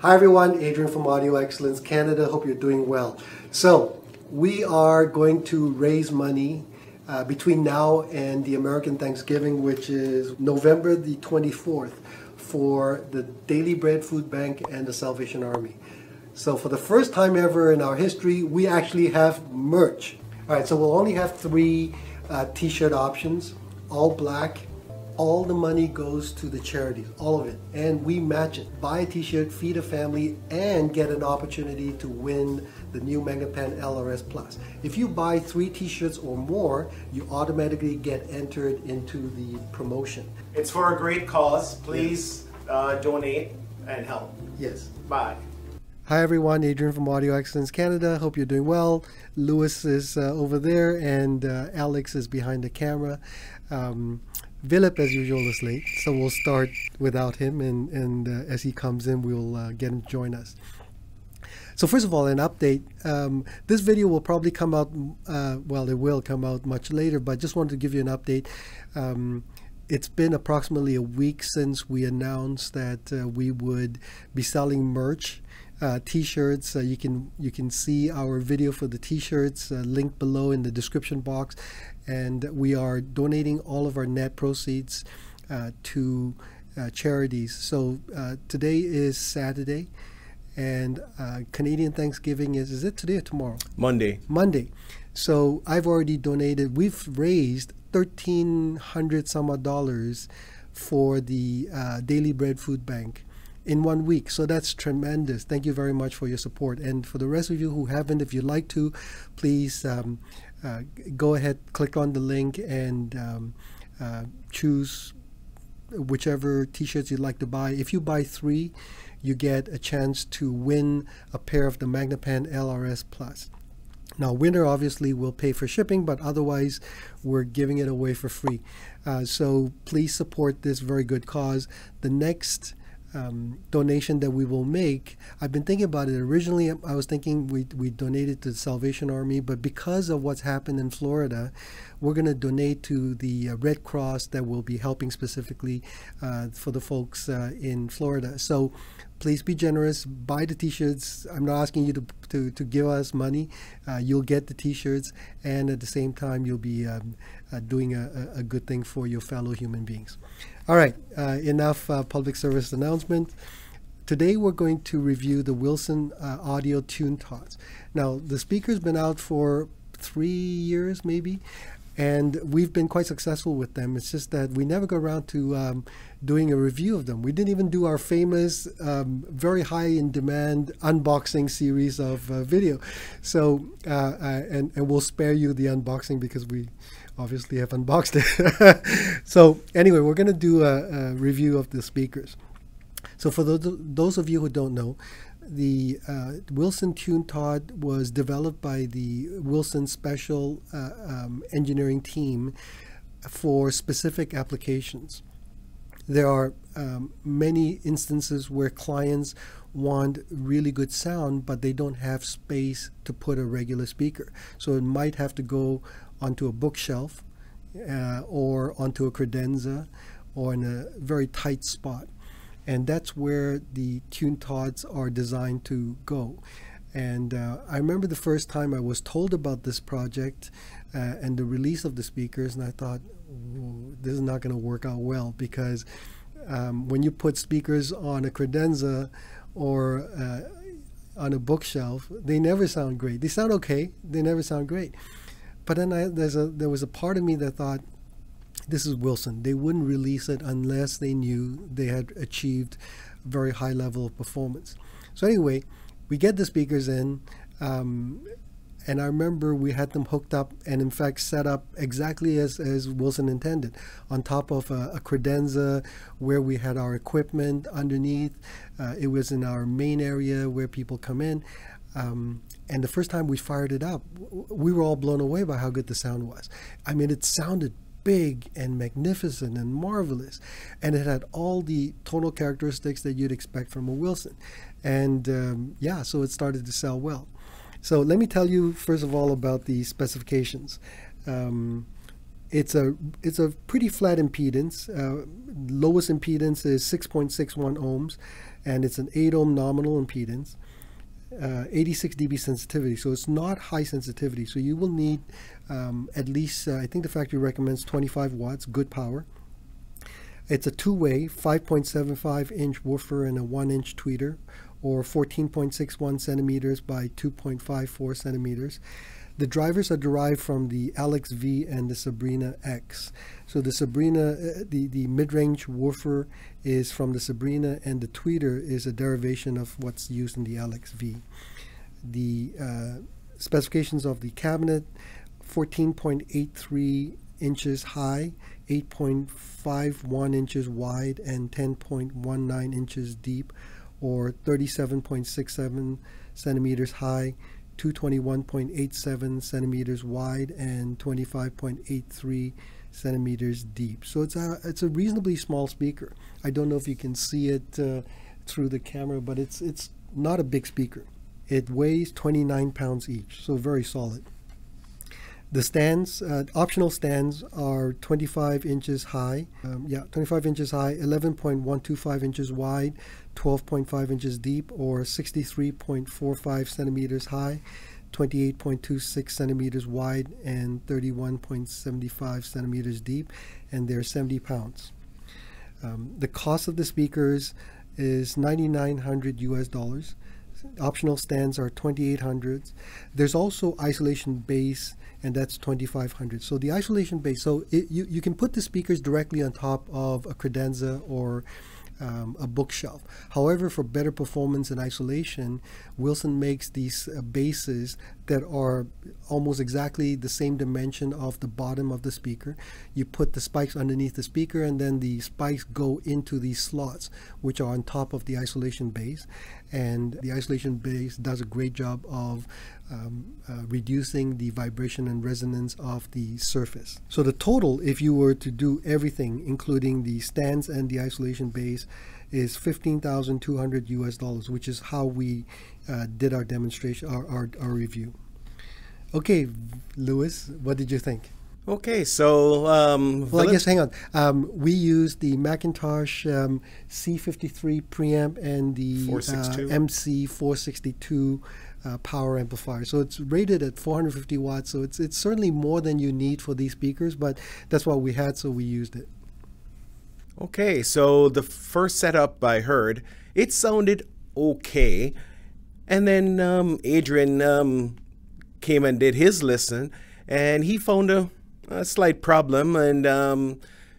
Hi everyone, Adrian from Audio Excellence Canada. Hope you're doing well. So we are going to raise money between now and the American Thanksgiving, which is November the 24th, for the Daily Bread Food Bank and the Salvation Army. So for the first time ever in our history, we actually have merch. All right, so we'll only have three t-shirt options, all black. All the money goes to the charities, all of it, and we match it. Buy a t-shirt, feed a family, and get an opportunity to win the new Magnepan LRS Plus. If you buy 3 t-shirts or more, you automatically get entered into the promotion. It's for a great cause. Please donate and help. Yes. Bye. Hi everyone, Adrian from Audio Excellence Canada. Hope you're doing well. Lewis is over there, and Alex is behind the camera. Philip, as usual, is late, so we'll start without him, and as he comes in, we'll get him to join us. So first of all, an update. This video will probably come out, well, it will come out much later, but just wanted to give you an update. It's been approximately a week since we announced that we would be selling merch. T-shirts. You can see our video for the t-shirts linked below in the description box, and we are donating all of our net proceeds to charities. So today is Saturday, and Canadian Thanksgiving is it today or tomorrow? Monday. So I've already donated. We've raised $1,300 some odd dollars for the Daily Bread Food Bank in 1 week. So that's tremendous. Thank you very much for your support. And for the rest of you who haven't, if you'd like to, please go ahead, click on the link, and choose whichever t-shirts you'd like to buy. If you buy 3, you get a chance to win a pair of the Magnepan LRS Plus. Now, winner obviously will pay for shipping, but otherwise we're giving it away for free. So please support this very good cause. The next donation that we will make, I've been thinking about it. Originally I was thinking we donated to the Salvation Army, but because of what's happened in Florida, we're going to donate to the Red Cross that will be helping specifically for the folks in Florida. So please be generous, buy the t-shirts. I'm not asking you to give us money. You'll get the t-shirts, and at the same time you'll be doing a good thing for your fellow human beings. All right, enough public service announcement. Today we're going to review the Wilson audio TuneTots. Now, the speaker's been out for 3 years maybe, and we've been quite successful with them. It's just that we never got around to doing a review of them. We didn't even do our famous, very high in demand unboxing series of video. So, and we'll spare you the unboxing because we obviously have unboxed it. So anyway, we're going to do a review of the speakers. So for those of you who don't know, the Wilson TuneTot was developed by the Wilson Special Engineering Team for specific applications. There are many instances where clients want really good sound, but they don't have space to put a regular speaker. So it might have to go onto a bookshelf or onto a credenza or in a very tight spot. And that's where the TuneTots are designed to go. And I remember the first time I was told about this project and the release of the speakers, and I thought, this is not going to work out well, because when you put speakers on a credenza or on a bookshelf, they never sound great. They sound okay, they never sound great. But then there was a part of me that thought, this is Wilson. They wouldn't release it unless they knew they had achieved a very high level of performance. So anyway, we get the speakers in, and I remember we had them hooked up and in fact set up exactly as Wilson intended, on top of a credenza where we had our equipment underneath. It was in our main area where people come in. And the first time we fired it up, we were all blown away by how good the sound was. I mean, it sounded big and magnificent and marvelous, and it had all the tonal characteristics that you'd expect from a Wilson. And yeah, so it started to sell well. So let me tell you first of all about the specifications. It's a pretty flat impedance. Lowest impedance is 6.61 ohms, and it's an 8 ohm nominal impedance. 86 dB sensitivity, so it's not high sensitivity. So you will need at least, I think the factory recommends 25 watts, good power. It's a two-way 5.75 inch woofer and a 1 inch tweeter, or 14.61 centimeters by 2.54 centimeters. The drivers are derived from the Alex V and the Sabrina X. So the Sabrina, the mid-range woofer is from the Sabrina, and the tweeter is a derivation of what's used in the Alex V. The specifications of the cabinet: 14.83 inches high, 8.51 inches wide, and 10.19 inches deep, or 37.67 centimeters high, 221.87 centimeters wide, and 25.83 centimeters deep. So it's a reasonably small speaker. I don't know if you can see it through the camera, but it's not a big speaker. It weighs 29 pounds each, so very solid. The stands, optional stands, are 25 inches high. 25 inches high, 11.125 inches wide, 12.5 inches deep, or 63.45 centimeters high, 28.26 centimeters wide, and 31.75 centimeters deep, and they're 70 pounds. The cost of the speakers is $9,900 US. Optional stands are $2,800. There's also isolation base, and that's $2,500. So the isolation base, so you can put the speakers directly on top of a credenza or a bookshelf. However, for better performance and isolation, Wilson makes these bases that are almost exactly the same dimension of the bottom of the speaker. You put the spikes underneath the speaker, and then the spikes go into these slots, which are on top of the isolation base. And the isolation base does a great job of reducing the vibration and resonance of the surface. So the total, if you were to do everything, including the stands and the isolation base, is $15,200 US, which is how we did our demonstration, our review. Okay, Lewis, what did you think? Okay, so well, I guess hang on. We used the Macintosh C53 preamp and the MC462 power amplifier. So it's rated at 450 watts. So it's certainly more than you need for these speakers, but that's what we had, so we used it. Okay, so the first setup I heard, it sounded okay, and then Adrian came and did his listen, and he found a slight problem, and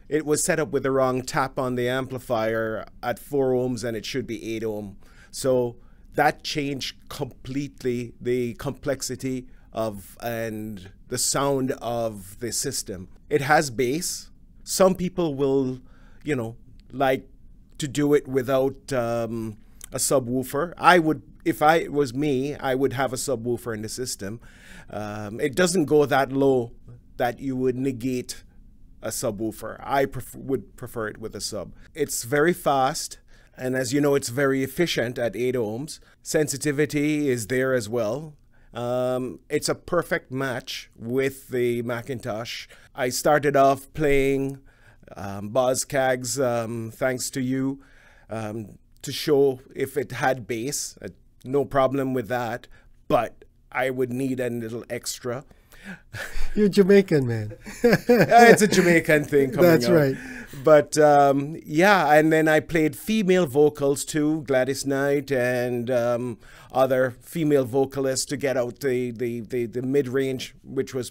it was set up with the wrong tap on the amplifier at 4 ohms, and it should be 8 ohm. So that changed completely the complexity of and the sound of the system. It has bass. Some people will, you know, like to do it without a subwoofer. I would, if it was me, I would have a subwoofer in the system. It doesn't go that low that you would negate a subwoofer. I would prefer it with a sub. It's very fast, and as you know, it's very efficient at 8 ohms. Sensitivity is there as well. It's a perfect match with the Macintosh. I started off playing Bozcags, thanks to you, to show if it had bass. No problem with that, but I would need a little extra. You're Jamaican, man. It's a Jamaican thing coming That's out. right. But yeah, and then I played female vocals too, Gladys Knight and other female vocalists to get out the mid-range, which was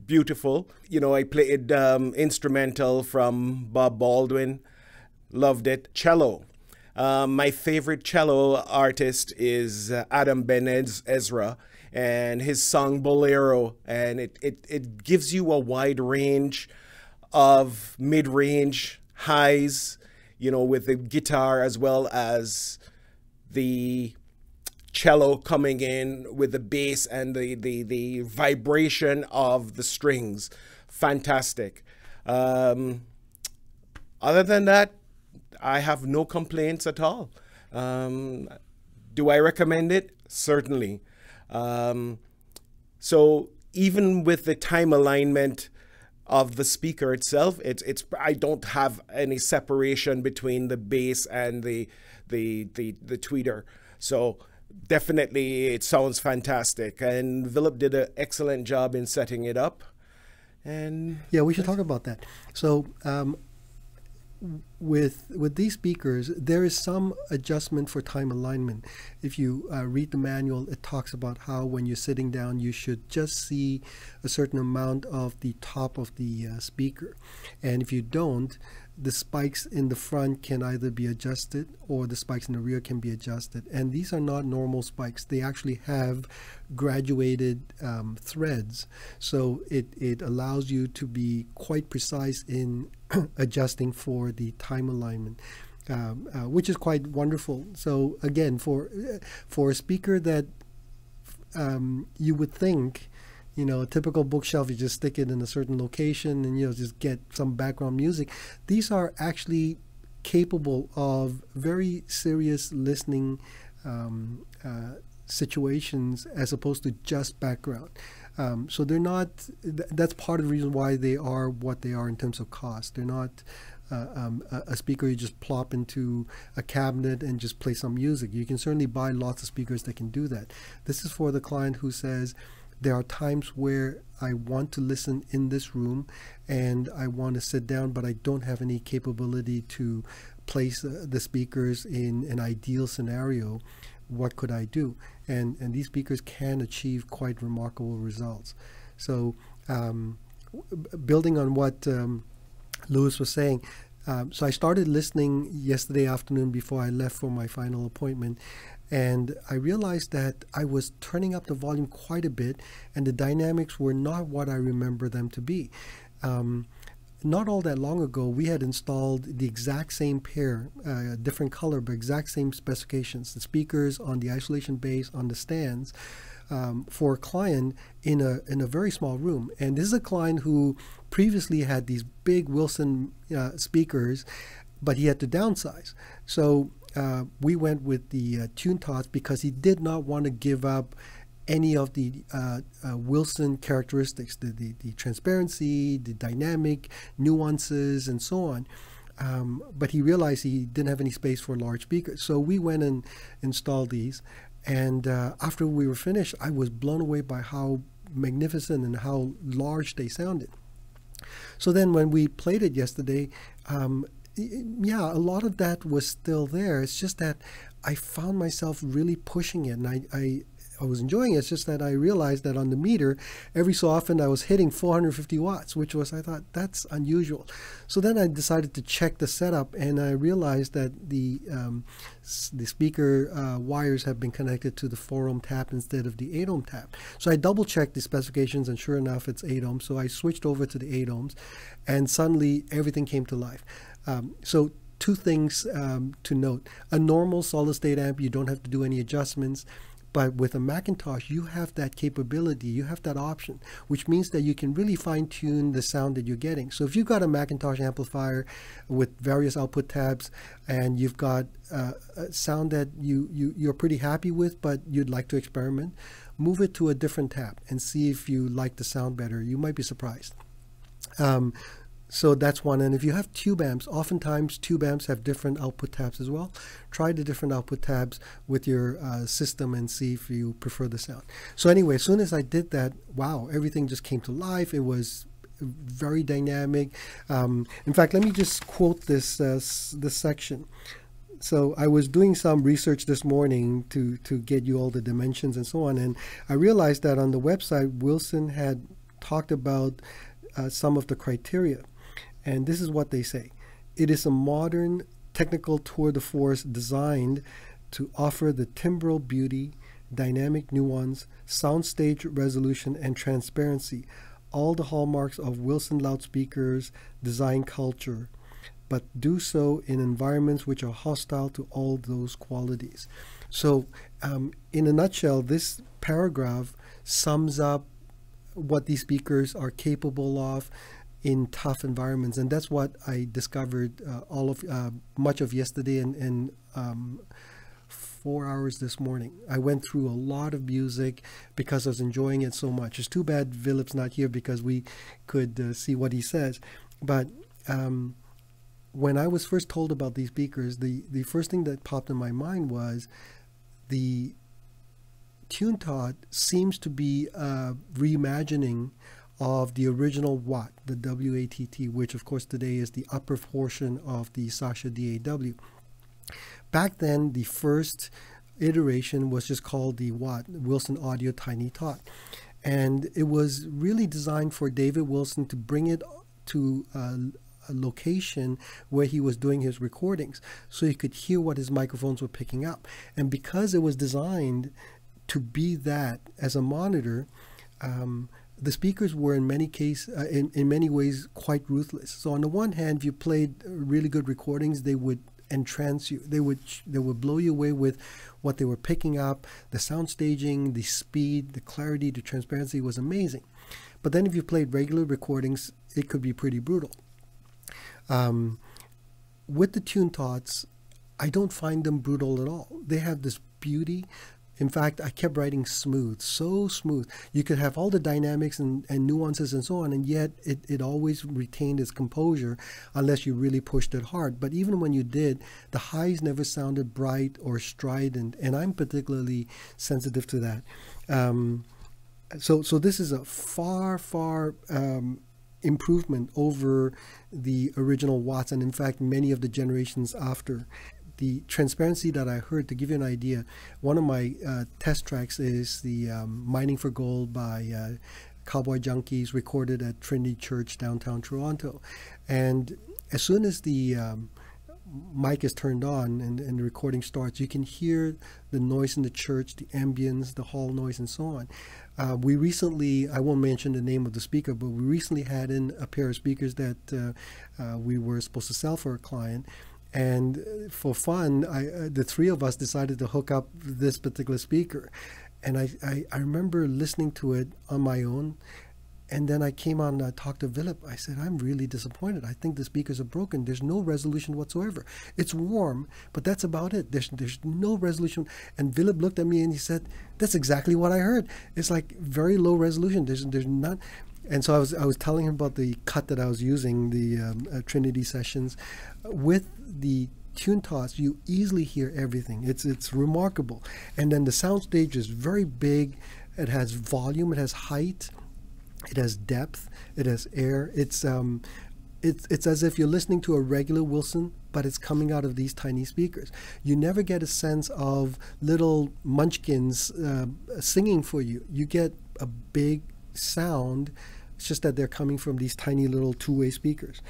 beautiful. You know, I played instrumental from Bob Baldwin, loved it. Cello. My favorite cello artist is Adam Ben Ezra, and his song Bolero, and it gives you a wide range of mid-range highs, you know, with the guitar as well as the cello coming in with the bass and the vibration of the strings. Fantastic. Other than that, I have no complaints at all. Do I recommend it? Certainly. So even with the time alignment of the speaker itself. It's I don't have any separation between the bass and the tweeter. So definitely it sounds fantastic, and Philip did an excellent job in setting it up. And yeah, we should talk about that. So with these speakers, there is some adjustment for time alignment. If you read the manual, it talks about how when you're sitting down, you should just see a certain amount of the top of the speaker. And if you don't, the spikes in the front can either be adjusted or the spikes in the rear can be adjusted. And these are not normal spikes. They actually have graduated threads. So it allows you to be quite precise in adjusting for the time alignment, which is quite wonderful. So again, for a speaker that you would think, you know, a typical bookshelf, you just stick it in a certain location and, you know, just get some background music. These are actually capable of very serious listening situations as opposed to just background. So they're not, that's part of the reason why they are what they are in terms of cost. They're not a speaker you just plop into a cabinet and just play some music. You can certainly buy lots of speakers that can do that. This is for the client who says, there are times where I want to listen in this room and I want to sit down, but I don't have any capability to place the speakers in an ideal scenario. What could I do? And these speakers can achieve quite remarkable results. So building on what Louis was saying, so I started listening yesterday afternoon before I left for my final appointment, and I realized that I was turning up the volume quite a bit, and the dynamics were not what I remember them to be. Not all that long ago, we had installed the exact same pair, different color, but exact same specifications, the speakers on the isolation base, on the stands, for a client in a very small room. And this is a client who previously had these big Wilson speakers, but he had to downsize. So we went with the TuneTots because he did not want to give up any of the Wilson characteristics, the transparency, the dynamic nuances, and so on. But he realized he didn't have any space for large speakers. So we went and installed these. And after we were finished, I was blown away by how magnificent and how large they sounded. So then when we played it yesterday, yeah, a lot of that was still there. It's just that I found myself really pushing it, and I was enjoying it. It's just that I realized that on the meter, every so often I was hitting 450 watts, which was, I thought, that's unusual. So then I decided to check the setup, and I realized that the speaker wires have been connected to the 4-ohm tap instead of the 8-ohm tap. So I double-checked the specifications, and sure enough, it's 8 ohms. So I switched over to the 8 ohms, and suddenly everything came to life. So two things to note. A normal solid-state amp, you don't have to do any adjustments. But with a Macintosh, you have that capability, you have that option, which means that you can really fine-tune the sound that you're getting. So if you've got a Macintosh amplifier with various output tabs, and you've got a sound that you're pretty happy with, but you'd like to experiment, move it to a different tab and see if you like the sound better. You might be surprised. So that's one. And if you have tube amps, oftentimes tube amps have different output tabs as well. Try the different output tabs with your system and see if you prefer the sound. So anyway, as soon as I did that, wow, everything just came to life. It was very dynamic. In fact, let me just quote this section. So I was doing some research this morning to get you all the dimensions and so on, and I realized that on the website, Wilson had talked about some of the criteria. And this is what they say. It is a modern technical tour de force designed to offer the timbral beauty, dynamic nuance, soundstage resolution, and transparency, all the hallmarks of Wilson loudspeakers design culture, but do so in environments which are hostile to all those qualities. So in a nutshell, this paragraph sums up what these speakers are capable of in tough environments, and that's what I discovered much of yesterday and 4 hours this morning. I went through a lot of music because I was enjoying it so much. It's too bad Philip's not here because we could see what he says. But when I was first told about these speakers, the first thing that popped in my mind was the TuneTot seems to be a reimagining of the original Watt, the W-A-T-T, which of course today is the upper portion of the Sasha DAW. Back then, the first iteration was just called the Watt, Wilson Audio Tiny Tot. And it was really designed for David Wilson to bring it to a location where he was doing his recordings so he could hear what his microphones were picking up. And because it was designed to be that as a monitor, the speakers were in many ways quite ruthless. So on the one hand, if you played really good recordings, they would entrance you. They would blow you away with what they were picking up. The sound staging, the speed, the clarity, the transparency was amazing. But then if you played regular recordings, it could be pretty brutal. With the TuneTots, I don't find them brutal at all. They have this beauty. In fact, I kept writing smooth, so smooth. You could have all the dynamics and nuances and so on, and yet it always retained its composure unless you really pushed it hard. But even when you did, the highs never sounded bright or strident, and I'm particularly sensitive to that. So this is a far improvement over the original Watts, and in fact, many of the generations after. The transparency that I heard, to give you an idea, one of my test tracks is the Mining for Gold by Cowboy Junkies, recorded at Trinity Church, downtown Toronto. And as soon as the mic is turned on and the recording starts, you can hear the noise in the church, the ambience, the hall noise, and so on. We recently, I won't mention the name of the speaker, but we recently had in a pair of speakers that we were supposed to sell for a client. And for fun, the three of us decided to hook up this particular speaker. And I remember listening to it on my own. And then I came on and talked to Philip. I said, I'm really disappointed. I think the speakers are broken. There's no resolution whatsoever. It's warm, but that's about it. There's no resolution. And Philip looked at me and he said, that's exactly what I heard. It's like very low resolution. There's not. And so I was telling him about the cut that I was using, the Trinity sessions. With the TuneTots, you easily hear everything. It's remarkable. And then the soundstage is very big. It has volume. It has height. It has depth. It has air. It's as if you're listening to a regular Wilson, but it's coming out of these tiny speakers. You never get a sense of little munchkins singing for you. You get a big sound. It's just that they're coming from these tiny little two-way speakers.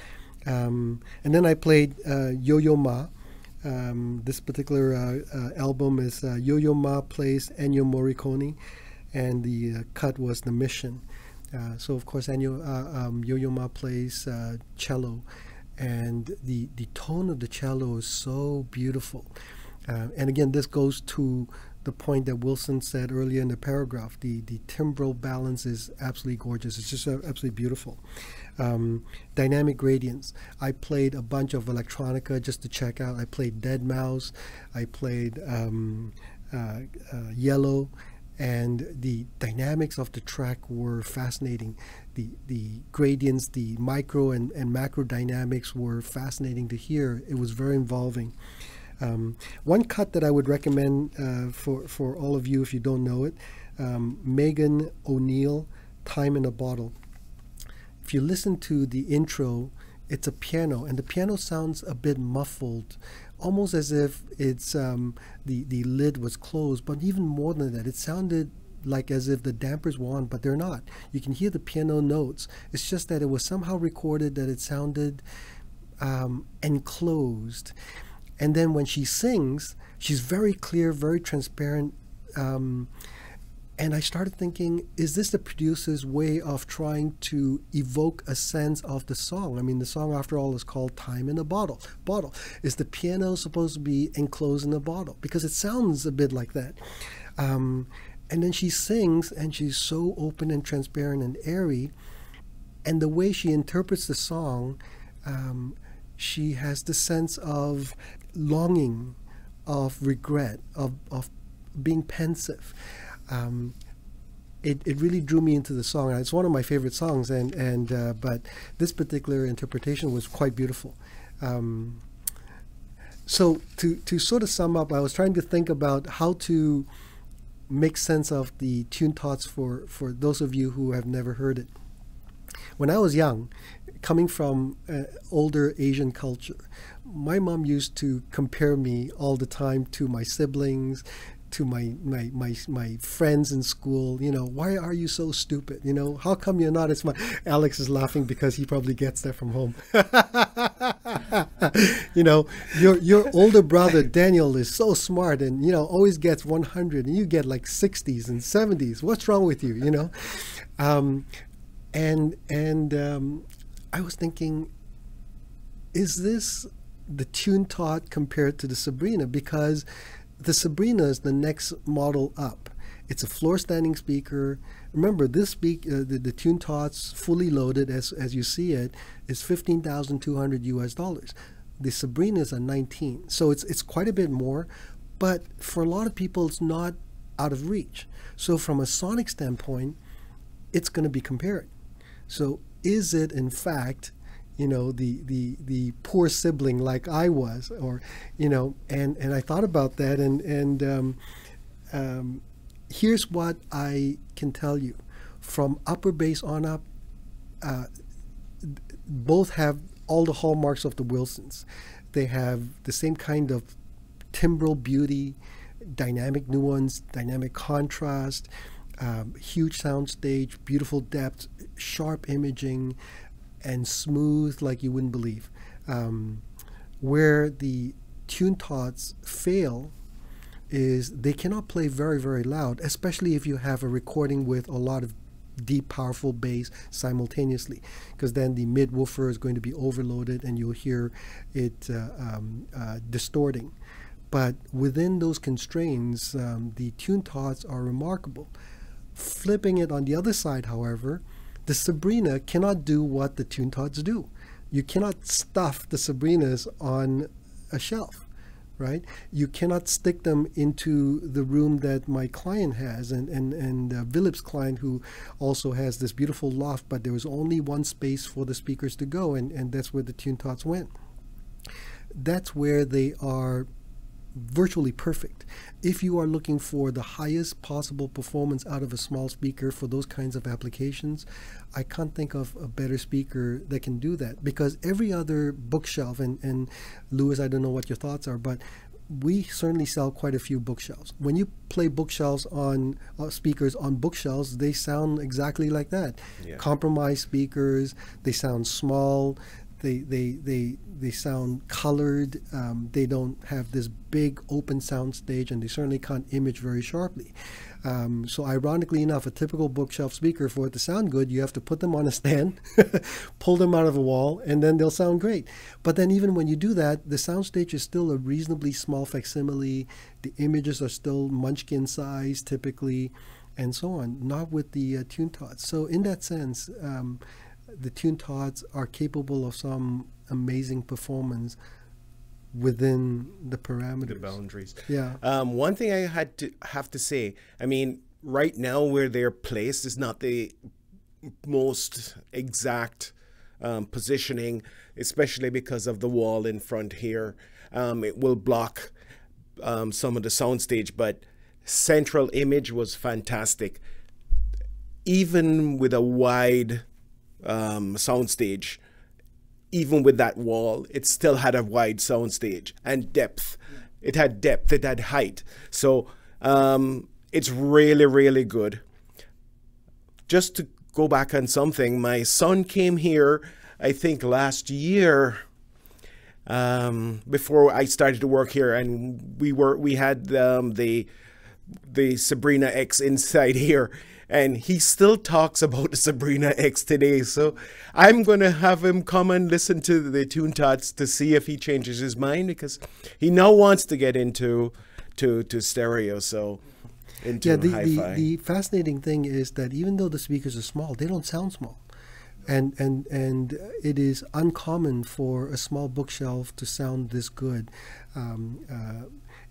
And then I played Yo-Yo Ma. This particular album is Yo-Yo Ma plays Ennio Morricone, and the cut was The Mission. So of course Yo-Yo Ma plays cello, and the tone of the cello is so beautiful. And again, this goes to the point that Wilson said earlier in the paragraph. The timbral balance is absolutely gorgeous. It's just absolutely beautiful. Dynamic gradients. I played a bunch of electronica just to check out. I played Dead Mouse. I played Yellow. And the dynamics of the track were fascinating. The gradients, the micro and macro dynamics were fascinating to hear. It was very involving. One cut that I would recommend for all of you if you don't know it, Megan O'Neill, Time in a Bottle. If you listen to the intro, it's a piano, and the piano sounds a bit muffled, almost as if it's the lid was closed. But even more than that, it sounded like as if the dampers were on, but they're not. You can hear the piano notes. It's just that it was somehow recorded that it sounded enclosed. And then when she sings, she's very clear, very transparent. And I started thinking, is this the producer's way of trying to evoke a sense of the song? I mean, the song, after all, is called Time in a Bottle. Is the piano supposed to be enclosed in a bottle? Because it sounds a bit like that. And then she sings, and she's so open and transparent and airy. And the way she interprets the song, she has the sense of longing, of regret, of being pensive. It really drew me into the song. It's one of my favorite songs, but this particular interpretation was quite beautiful. So to sort of sum up, I was trying to think about how to make sense of the TuneTots for those of you who have never heard it. When I was young, coming from older Asian culture, my mom used to compare me all the time to my siblings, to my friends in school. You know, why are you so stupid? You know, how come you're not as smart? Alex is laughing because he probably gets that from home. You know, your older brother Daniel is so smart and, you know, always gets 100 and you get like 60s and 70s. What's wrong with you? You know, I was thinking, is this the TuneTot compared to the Sabrina? Because the Sabrina is the next model up. It's a floor standing speaker. Remember, this the TuneTot's fully loaded, as you see it, is $15,200 US. The Sabrina is a 19, so it's quite a bit more, but for a lot of people, it's not out of reach. So from a sonic standpoint, it's going to be compared. So is it in fact, you know, the poor sibling like I was, or, you know, and I thought about that, and here's what I can tell you. From upper bass on up, both have all the hallmarks of the Wilsons. They have the same kind of timbral beauty, dynamic nuance, dynamic contrast, huge soundstage, beautiful depth, sharp imaging, and smooth like you wouldn't believe. Where the TuneTots fail is they cannot play very, very loud, especially if you have a recording with a lot of deep, powerful bass simultaneously, because then the mid woofer is going to be overloaded and you'll hear it distorting. But within those constraints, the TuneTots are remarkable. Flipping it on the other side, however, the Sabrina cannot do what the TuneTots do. You cannot stuff the Sabrinas on a shelf, right? You cannot stick them into the room that my client has, and Philip's client, who also has this beautiful loft, but there was only one space for the speakers to go, and that's where the TuneTots went. That's where they are virtually perfect. If you are looking for the highest possible performance out of a small speaker for those kinds of applications, I can't think of a better speaker that can do that, because every other bookshelf, and Louis, I don't know what your thoughts are, but we certainly sell quite a few bookshelves. When you play bookshelves on speakers on bookshelves, they sound exactly like that. Yeah. Compromised speakers, they sound small, they sound colored, they don't have this big open sound stage, and they certainly can't image very sharply. So ironically enough, a typical bookshelf speaker, for it to sound good, you have to put them on a stand, pull them out of a wall, and then they'll sound great. But then even when you do that, the sound stage is still a reasonably small facsimile. The images are still munchkin size typically, and so on, not with the TuneTots. So in that sense, the TuneTots are capable of some amazing performance within the parameters, the boundaries. Yeah. One thing I have to say, I mean, right now where they're placed is not the most exact positioning, especially because of the wall in front here. It will block some of the soundstage, but central image was fantastic. Even with a wide soundstage, even with that wall, it still had a wide soundstage and depth. It had depth, it had height. So it's really, really good. Just to go back on something, my son came here, I think last year, before I started to work here, and we had the Sabrina X inside here. And he still talks about the Sabrina X today. So I'm going to have him come and listen to the TuneTots to see if he changes his mind, because he now wants to get into stereo, so into hi-fi. The fascinating thing is that even though the speakers are small, they don't sound small. And it is uncommon for a small bookshelf to sound this good.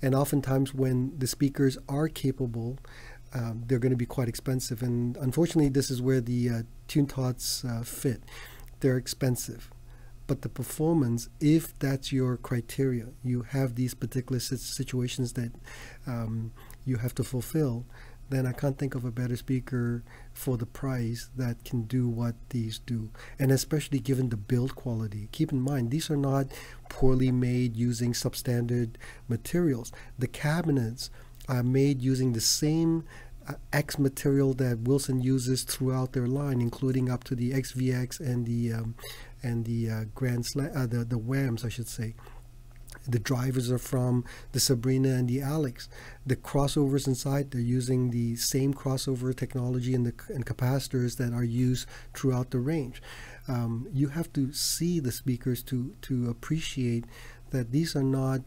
And oftentimes when the speakers are capable, they're going to be quite expensive. And unfortunately, this is where the TuneTots fit. They're expensive. But the performance, if that's your criteria, you have these particular situations that you have to fulfill, then I can't think of a better speaker for the price that can do what these do. And especially given the build quality. Keep in mind, these are not poorly made using substandard materials. The cabinets are made using the same X material that Wilson uses throughout their line, including up to the XVX and the Grand Slam, the WAMs, I should say. The drivers are from the Sabrina and the Alex. The crossovers inside, they're using the same crossover technology and capacitors that are used throughout the range. You have to see the speakers to appreciate that these are not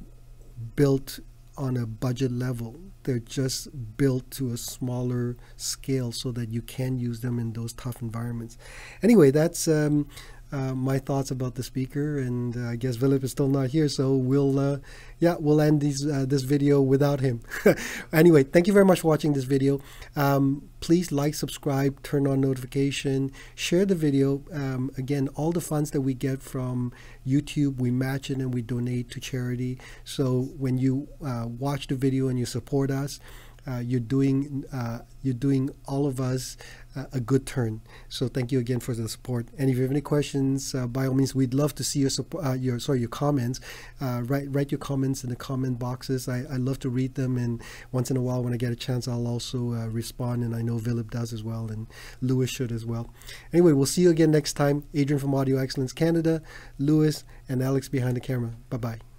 built on a budget level. They're just built to a smaller scale so that you can use them in those tough environments. Anyway, that's my thoughts about the speaker, and I guess Philip is still not here, so we'll end this video without him. Anyway, thank you very much for watching this video. Please like, subscribe, turn on notification, share the video. Again, all the funds that we get from YouTube, we match it and we donate to charity. So when you watch the video and you support us, you're doing all of us a good turn. So thank you again for the support. And if you have any questions, by all means, we'd love to see your comments. Write your comments in the comment boxes. I love to read them, and once in a while when I get a chance, I'll also respond, and I know Philip does as well, and Louis should as well. Anyway, we'll see you again next time. Adrian from Audio Excellence Canada, Louis and Alex behind the camera. Bye-bye.